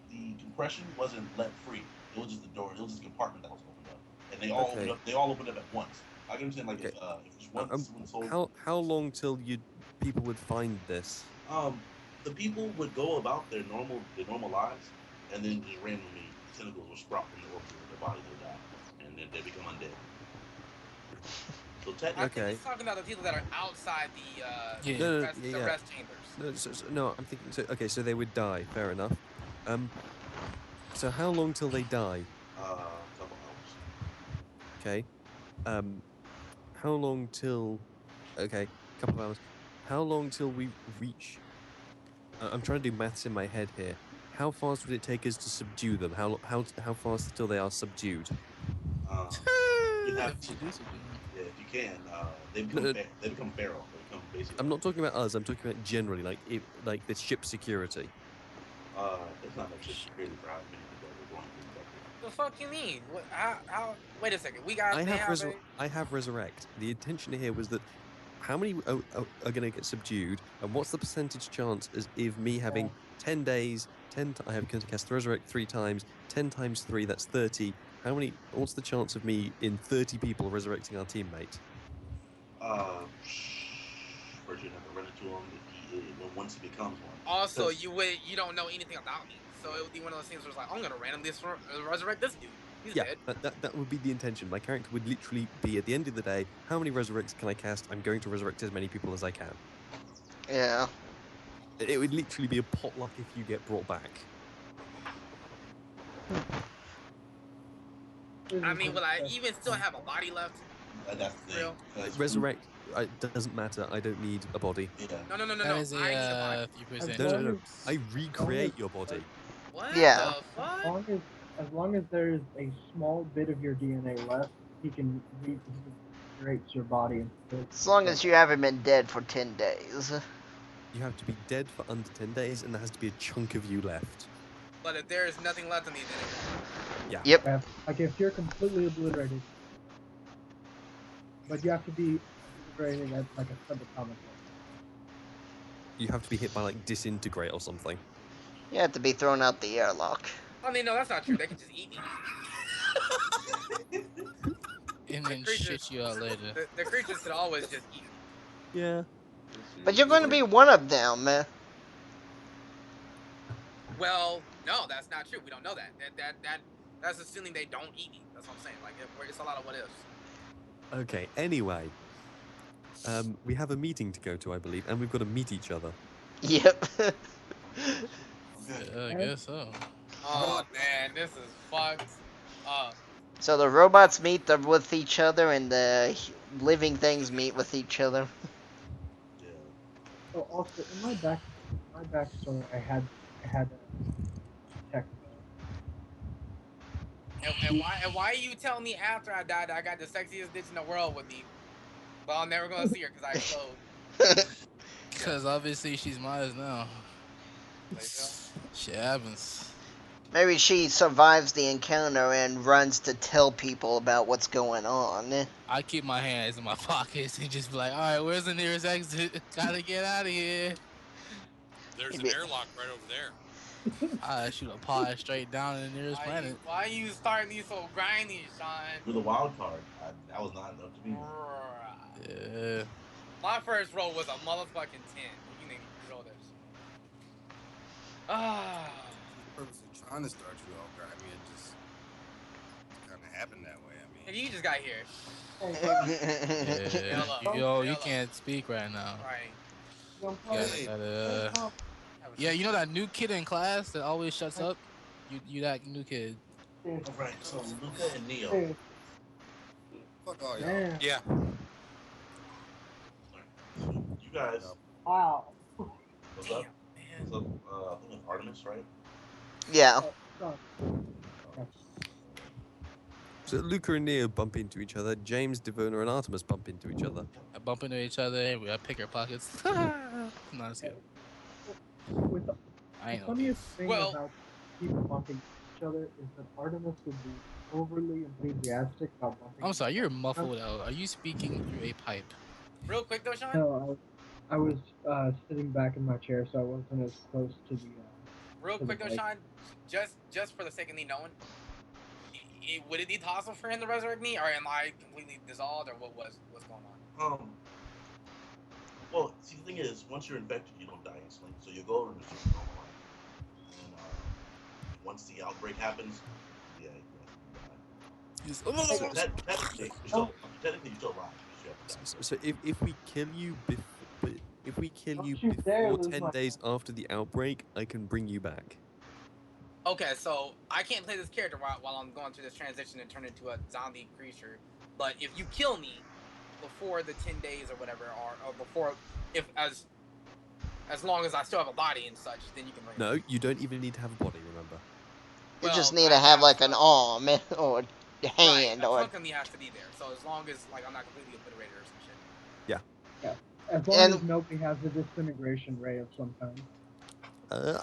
the compression wasn't let free. It was just the door. It was just a compartment that was opened up, and they all opened up. They all opened up at once. I can understand like if it's one soldier. How long till you'd people would find this? The people would go about their normal lives, and then just randomly tentacles will sprout from the orifice of their body. They die, and then they become undead. So I technically, think Okay. he's talking about the people that are outside the Yeah. No, rest, the yeah. rest chambers. No, no, I'm thinking. So, okay, so they would die. Fair enough. So how long till they die? a couple hours. Okay. How long till? Okay, couple of hours. How long till we reach? I'm trying to do maths in my head here. How fast would it take us to subdue them? How fast till they are subdued? You have If to. you do something. Yeah, if you can, they No, become no, they become feral. They become basically. I'm not talking about us. I'm talking about generally, like the ship security. There's not enough ship security for how many people are going through infected. The fuck you mean? What? How? Wait a second. We got. I They have have a. I have resurrect. The intention here was that how many are going to get subdued, and what's the percentage chance as if me having 10 days, I have to cast resurrect 3 times, 10 times 3, that's 30. How many? What's the chance of me in 30 people resurrecting our teammate? First you have to run into him once he becomes one. Also, 'Cause, you don't know anything about me, so it would be one of those things where it's like, I'm gonna randomly resurrect this dude. He's Yeah, dead. that would be the intention. My character would literally be at the end of the day, how many resurrects can I cast? I'm going to resurrect as many people as I can. Yeah. It would literally be a potluck if you get brought back. I mean, will I even still have a body left? that's the thing. Real? Resurrect doesn't matter. I don't need a body. Yeah. No. That is I need a body. a 3% No. chance. I recreate your body. What Yeah. the fuck? As long as there's a small bit of your DNA left, he can recreate your body. As long as you haven't been dead for 10 days. You have to be dead for under 10 days, and there has to be a chunk of you left. But if there is nothing left in me, then Yep. Like if you're completely obliterated, but you have to be obliterated at like a subatomic level. You have to be hit by like disintegrate or something. You have to be thrown out the airlock. I mean, no, that's not true. They can just eat me. And then shit you out later. The creatures could always just eat me. Yeah. But you're going to be one of them. Well, no, that's not true. We don't know that. That's assuming they don't eat me. That's what I'm saying. Like, it's a lot of what ifs. Okay. Anyway, we have a meeting to go to, I believe, and we've got to meet each other. Yep. Yeah, I guess so. Oh man, this is fucked up. So the robots meet with each other, and the living things meet with each other. Yeah. Oh, also in my backstory, I had a tech. And why are you telling me after I died that I got the sexiest bitch in the world with me? But I'm never gonna see her because I explode. Because obviously she's mine now. Shit happens. Maybe she survives the encounter and runs to tell people about what's going on. I keep my hands in my pockets and just be like, alright, where's the nearest exit? Gotta get out of here. There's an airlock right over there. I shoot a pod straight down in the nearest planet. Why you starting these so grindy, Sean? With a wild card, that was not enough to me. Yeah. My first roll was a motherfucking 10. You need to roll this. Ah. Purposely trying to start you off, right? I mean, it just kind of happened that way. I And mean, you just got here. Yeah. Hello. You can't speak right now. Right. Yeah, you know that new kid in class that always shuts up? You that new kid. Alright, so Luca and Neo. fuck all y'all. Yeah. You guys, Wow. what's up? What's up? I think it's Artemis, right? Yeah. So Luca and Neo bump into each other. James, Devona, and Artemis bump into each other. I bump into each other. We pick our pockets. No, it's good. With the I ain't no funniest beef. thing Well- about people bumping each other is that Artemis would be overly enthusiastic about bumping. I'm sorry, you're muffled out. Are you speaking through a pipe? Real quick though, Sean. No, I was sitting back in my chair, so I wasn't as close to the. Real to the quick though, mic. Sean. Just for the sake of me knowing, would it be possible for him to resurrect me, or am I completely dissolved, or what's going on? Well, see, the thing is, once you're infected, you don't die instantly. So you go over and resume your normal life. And once the outbreak happens, yeah, you die. Just, Technically, you're still alive. You have to die So, first. so if we kill you before, if we kill Don't you you dare before lose 10 my days after the outbreak, I can bring you back. Okay, so I can't play this character while I'm going through this transition and turn into a zombie creature. But if you kill me before the 10 days or whatever, or before, if as long as I still have a body and such, then you can bring it. No, you don't even need to have a body, remember? You Well, just need I to have like a an arm or a right, hand a or. chunk of me has to be there. So as long as like I'm not completely obliterated or some shit. Yeah. Yeah. As long And as nobody has a disintegration ray of some kind.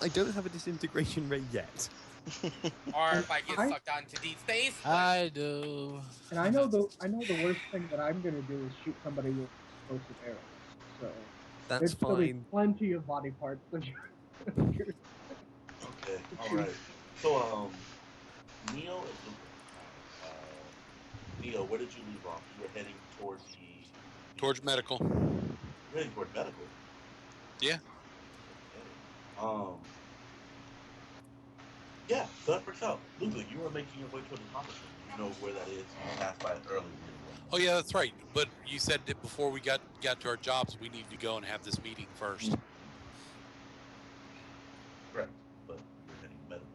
I don't have a disintegration ray yet. Or And if I get I- sucked out into deep space. I do. And I know the worst thing that I'm gonna do is shoot somebody with explosive arrows. So That's there's still be fine. plenty of body parts that you Okay, alright. So, Neo and Luca. Neo, where did you leave off? You were heading toward Towards medical. You're heading toward medical. Yeah. Okay. Yeah, so that works out. Luca, you are making your way toward the conference room. You know where that is. You passed by it earlier. Oh yeah, that's right. But you said that before we got to our jobs, we need to go and have this meeting first. Correct, but you're heading medical.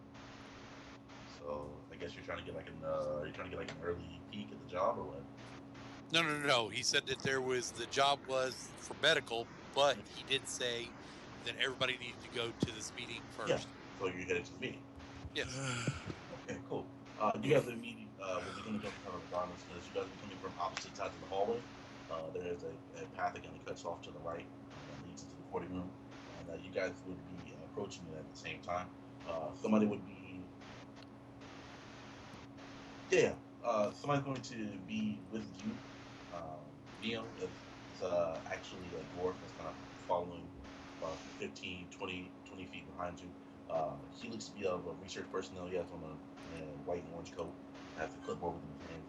So I guess you're trying to get like an early peek at the job or what? No. He said that the job was for medical, but he did say that everybody needed to go to this meeting first. Yeah. So you're headed to the meeting. Yes. Okay, cool. You guys are meeting. We're going to jump kind of regardless because you guys are coming from opposite sides of the hallway. There is a path that kind of cuts off to the right that leads into the 40 room, and you guys would be approaching it at the same time. Somebody would be. Yeah. Somebody's going to be with you. Neo is actually a dwarf that's kind of following about 15, 20 feet behind you. He looks to be of a research personnel. He has on a white and orange coat, has a clipboard with him in his hand.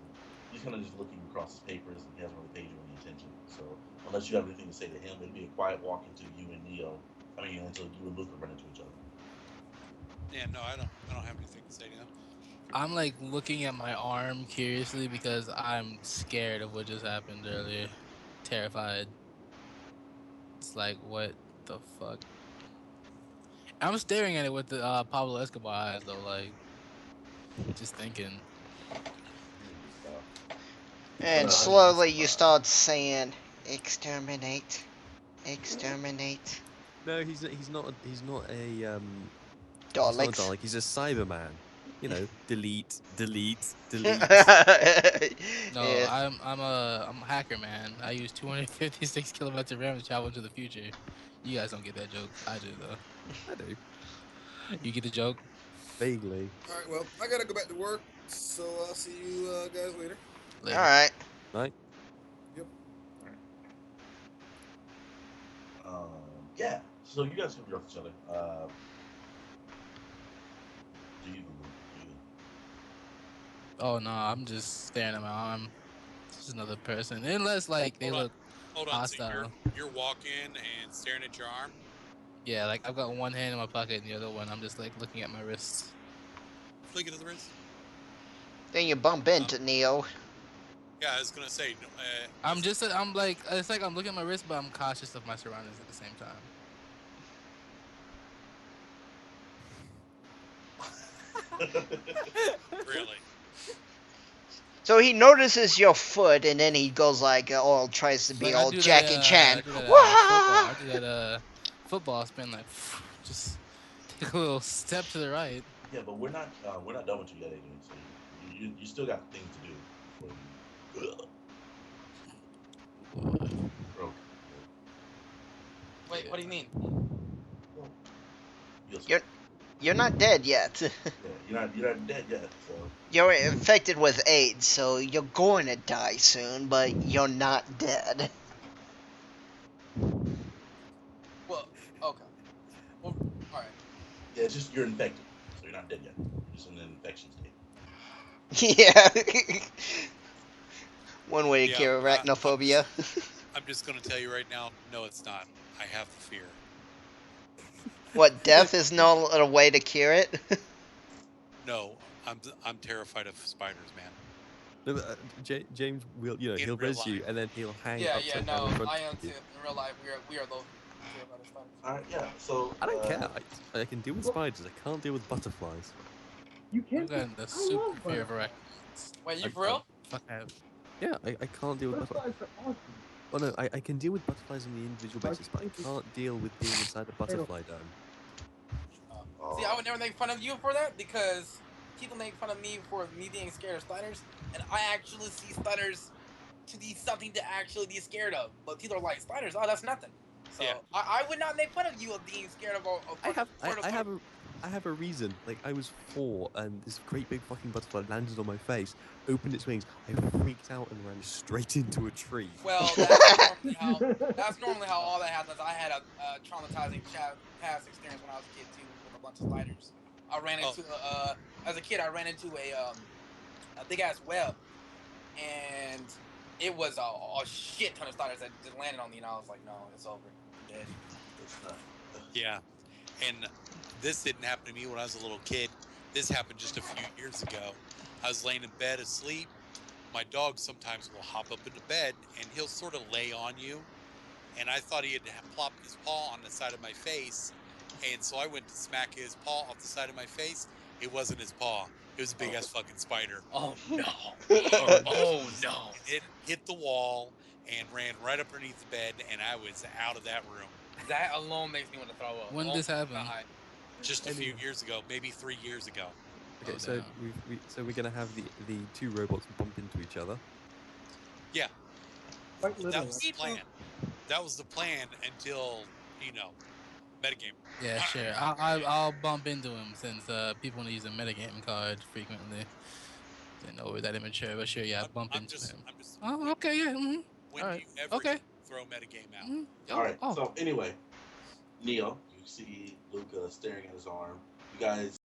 He's kind of just looking across his papers and he hasn't really paid you any attention. So unless you have anything to say to him, it'd be a quiet walk until you and until you and Luca run into each other. Yeah, no, I don't have anything to say to him. I'm like looking at my arm curiously because I'm scared of what just happened earlier. Terrified. It's like, what the fuck? I'm staring at it with the Pablo Escobar eyes though, like just thinking. And slowly you start saying, "Exterminate, exterminate." No, he's not a he's not a Daleks. Dalek. He's a Cyberman. You know, delete, delete, delete. No, Yeah. I'm a hacker, man. I use 256 kilobytes of RAM to travel into the future. You guys don't get that joke. I do though. I do. You get the joke? Vaguely. All right, well, I gotta go back to work, so I'll see you guys later. Later. All right. Right? Yep. Yeah. So you guys can be off each other. Do you? Oh no, I'm just staring at my arm. It's just another person. Unless like they look Hold on. hostile. So you're walking and staring at your arm. Yeah, like I've got one hand in my pocket and the other one I'm just like looking at my wrist. Flick it to the wrist. Then you bump into Neo. Yeah, I was gonna say. I'm like it's like I'm looking at my wrist, but I'm cautious of my surroundings at the same time. Really? So he notices your foot, and then he goes like, all tries to be Like, all Jackie Chan. I do that football spin, like just take a little step to the right. Yeah, but we're not done with you yet, Adrian. So you still got things to do before you. Bro. Wait, what do you mean? You're not dead yet. Yeah, you're not dead yet. So You're infected with AIDS, so you're going to die soon, but you're not dead. Well, okay. Well, all right. yeah, it's just you're infected, so you're not dead yet. You're just in an infection state. Yeah. One way to Yeah, cure arachnophobia. I'm just gonna tell you right now. No, it's not. I have the fear. What, death is not a way to cure it? No, I'm terrified of spiders, man. No, but, James will, In he'll real res you, life. and then he'll hang Yeah, upside down no, in front I am of too. you. In real life, we are those terrified of spiders. All right, yeah. So I don't care. I can deal with spiders. I can't deal with butterflies. You I've can't. gotten the I super love fear of butterflies. arachnids. Wait, you I, for I, real? Fuck out. yeah, I can't deal with butterflies. Butterflies are awesome. Oh no, I can deal with butterflies on the individual Like, basis, but I can't deal with being inside a butterfly dome. See, I would never make fun of you for that because people make fun of me for me being scared of spiders, and I actually see spiders to be something to actually be scared of. But people are like, spiders, oh, that's nothing. So Yeah. I would not make fun of you of being scared of I have a reason. Like I was 4, and this great big fucking butterfly landed on my face, opened its wings. I freaked out and ran straight into a tree. Well, that's normally how all that happens. I had a traumatizing past experience when I was a kid too with a bunch of spiders. I ran into as a kid I ran into a big ass web, and it was a shit ton of spiders that just landed on me, and I was like, no, it's over, I'm dead. it's not. Yeah, and this didn't happen to me when I was a little kid. This happened just a few years ago. I was laying in bed asleep. My dog sometimes will hop up into bed and he'll sort of lay on you. And I thought he had plopped his paw on the side of my face. And so I went to smack his paw off the side of my face. It wasn't his paw. It was a big ass fucking spider. Oh no! Oh no! It hit the wall and ran right up underneath the bed, and I was out of that room. That alone makes me want to throw up. When did this happen? Just a few years ago, maybe 3 years ago. Okay, Oh, so damn. we're gonna have the two robots bump into each other. Yeah, Quite literally. that was the plan. That was the plan until, metagame. Yeah, sure. I'll bump into him since people use a metagame card frequently. Didn't know we were that immature, but sure, yeah, bump I'm into just, him. I'm just. Oh, okay, yeah. Mm-hmm. When All do right. you ever Okay. throw metagame out? Mm-hmm. All right. Oh. So anyway, Neo, you see Luca staring at his arm. You guys